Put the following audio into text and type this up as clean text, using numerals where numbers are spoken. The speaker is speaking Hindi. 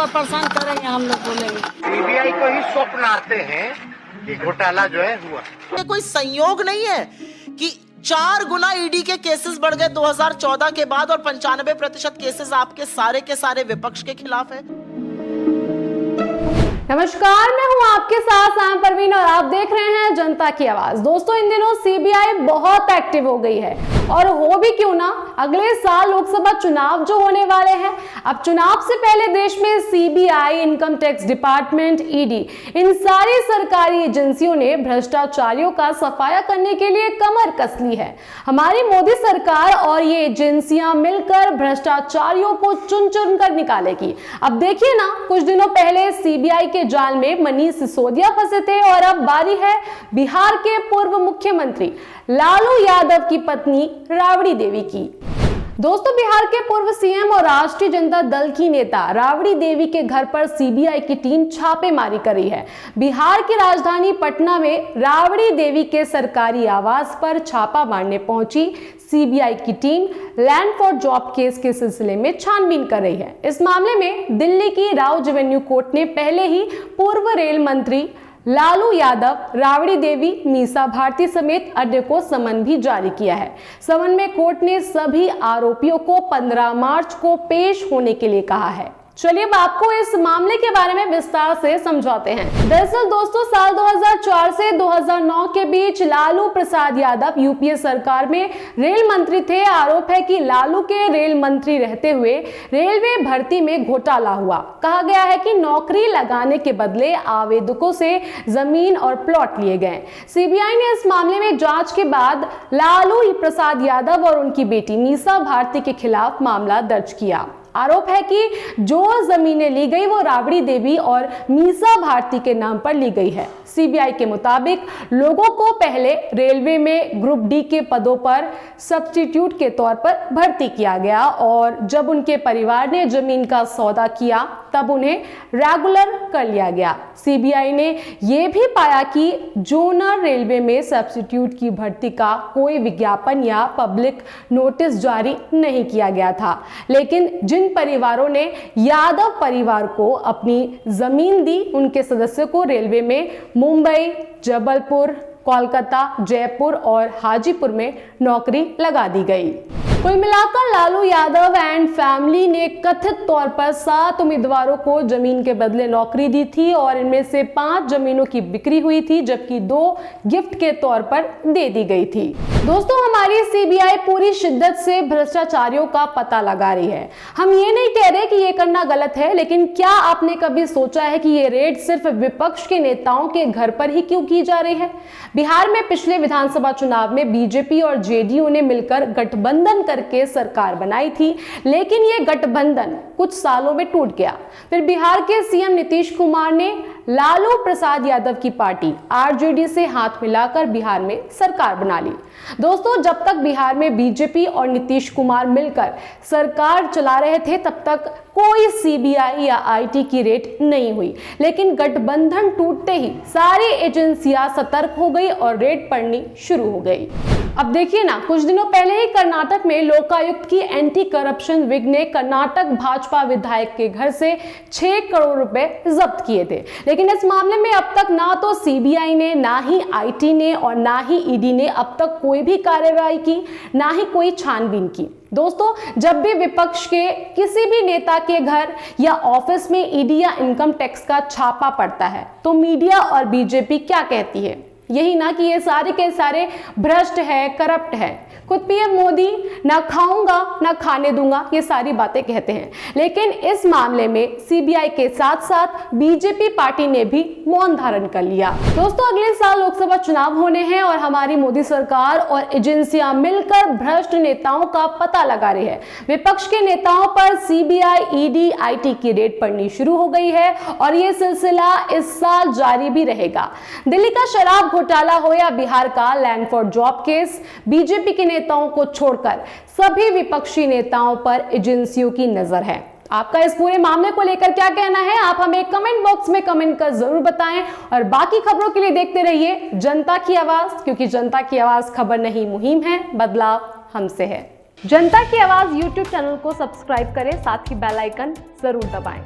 और परेशान करेंगे, हम लोग बोलेंगे। सीबीआई को ही स्वप्न आते हैं कि घोटाला जो है हुआ। ये कोई संयोग नहीं है कि 4 गुना ईडी के केसेस बढ़ गए 2014 के बाद और 95% केसेस आपके सारे के सारे विपक्ष के खिलाफ है। नमस्कार, मैं हूं आपके साथ सैम परवीन और आप देख रहे हैं जनता की आवाज। दोस्तों, इन दिनों सीबीआई बहुत एक्टिव हो गई है और हो भी क्यों ना, अगले साल लोकसभा चुनाव जो होने वाले हैं। अब चुनाव से पहले देश में CBI, income tax department, ED, इन सारी सरकारी एजेंसियों ने भ्रष्टाचारियों का सफाया करने के लिए कमर कस ली है। हमारी मोदी सरकार और ये एजेंसियां मिलकर भ्रष्टाचारियों को चुन चुन कर निकालेगी। अब देखिए ना, कुछ दिनों पहले सीबीआई के जाल में मनीष सिसोदिया फंसे थे और अब बारी है बिहार के पूर्व मुख्यमंत्री लालू यादव की पत्नी राबड़ी देवी की। दोस्तों, बिहार के पूर्व सीएम और राष्ट्रीय जनता दल की नेता राबड़ी देवी के घर पर सीबीआई की टीम छापेमारी कर रही है। बिहार की राजधानी पटना में राबड़ी देवी के सरकारी आवास पर छापा मारने पहुंची सीबीआई की team land for job case के सिलसिले में छानबीन कर रही है। इस मामले में दिल्ली की राव रेवेन्यू कोर्ट ने पहले ही पूर्व रेल मंत्री लालू यादव, राबड़ी देवी, मीसा भारती समेत अन्य को समन भी जारी किया है। समन में कोर्ट ने सभी आरोपियों को 15 मार्च को पेश होने के लिए कहा है। चलिए अब आपको इस मामले के बारे में विस्तार से समझाते हैं। दरअसल दोस्तों, साल 2004 से 2009 के बीच लालू प्रसाद यादव यूपीए सरकार में रेल मंत्री थे। आरोप है कि लालू के रेल मंत्री रहते हुए रेलवे भर्ती में घोटाला हुआ। कहा गया है कि नौकरी लगाने के बदले आवेदकों से जमीन और प्लॉट लिए गए। सीबीआई ने इस मामले में जांच के बाद लालू प्रसाद यादव और उनकी बेटी मीसा भारती के खिलाफ मामला दर्ज किया। आरोप है कि जो जमीनें ली गई वो राबड़ी देवी और मीसा भारती के नाम पर ली गई है। सीबीआई के मुताबिक लोगों को पहले रेलवे में ग्रुप डी के पदों पर सब्स्टिट्यूट के तौर पर भर्ती किया गया और जब उनके परिवार ने जमीन का सौदा किया तब उन्हें रेगुलर कर लिया गया। सीबीआई ने यह भी पाया कि जोनल रेलवे में सब्स्टिट्यूट की भर्ती का कोई विज्ञापन या पब्लिक नोटिस जारी नहीं किया गया था, लेकिन जिन परिवारों ने यादव परिवार को अपनी जमीन दी उनके सदस्यों को रेलवे में मुंबई, जबलपुर, कोलकाता, जयपुर और हाजीपुर में नौकरी लगा दी गई। कुल मिलाकर लालू यादव एंड फैमिली ने कथित तौर पर 7 उम्मीदवारों को जमीन के बदले नौकरी दी थी और इनमें से 5 जमीनों की बिक्री हुई थी, जबकि 2 गिफ्ट के तौर पर दे दी गई थी। दोस्तों, हमारी सीबीआई पूरी शिद्दत से भ्रष्टाचारियों का पता लगा रही है। हम ये नहीं कह रहे कि ये करना गलत है, लेकिन क्या आपने कभी सोचा है कि ये रेड सिर्फ विपक्ष के नेताओं के घर पर ही क्यों की जा रही है? बिहार में पिछले विधानसभा चुनाव में बीजेपी और जेडीयू ने मिलकर गठबंधन करके सरकार बनाई थी, लेकिन ये गठबंधन कुछ सालों में टूट गया। फिर बिहार के सीएम नीतीश कुमार ने लालू प्रसाद यादव की पार्टी आरजेडी से हाथ मिलाकर बिहार में सरकार बना ली। दोस्तों, जब तक बिहार में बीजेपी और नीतीश कुमार मिलकर सरकार चला रहे थे तब तक कोई सीबीआई या आईटी की रेड नहीं हुई, लेकिन गठबंधन टूटते ही सारी एजेंसियां सतर्क हो गई और रेड पड़नी शुरू हो गई। अब देखिए ना, कुछ दिनों पहले ही कर्नाटक में लोकायुक्त की एंटी करप्शन विंग ने कर्नाटक भाजपा विधायक के घर से 6 करोड़ रुपए जब्त किए थे, लेकिन इस मामले में अब तक ना तो सीबीआई ने, ना ही आईटी ने और ना ही ईडी ने अब तक कोई भी कार्रवाई की, ना ही कोई छानबीन की। दोस्तों, जब भी विपक्ष के किसी भी नेता के घर या ऑफिस में ईडी या इनकम टैक्स का छापा पड़ता है तो मीडिया और बीजेपी क्या कहती है? यही ना कि ये सारे के सारे भ्रष्ट है, करप्ट है। खुद पीएम मोदी ना खाऊंगा ना खाने दूंगा, ये सारी बातें कहते हैं, लेकिन इस मामले में सीबीआई के साथ साथ बीजेपी पार्टी ने भी मौन धारण कर लिया। दोस्तों, अगले साल लोकसभा चुनाव होने हैं और हमारी मोदी सरकार और एजेंसियां मिलकर भ्रष्ट नेताओं का पता लगा रही है। विपक्ष के नेताओं पर सीबीआई, ईडी, आईटी की रेड पड़नी शुरू हो गई है और ये सिलसिला इस साल जारी भी रहेगा। दिल्ली का शराब घोटाला हो या बिहार का land for job case, BJP के नेताओं को छोड़कर सभी विपक्षी नेताओं पर एजेंसियों की नजर है। आपका इस पूरे मामले को लेकर क्या कहना है? आप हमें कमेंट बॉक्स में कमेंट कर जरूर बताएं और बाकी खबरों के लिए देखते रहिए जनता की आवाज, क्योंकि जनता की आवाज खबर नहीं मुहिम है, बदलाव हमसे है। जनता की आवाज YouTube चैनल को सब्सक्राइब करें, साथ ही बेल आइकन जरूर दबाएं।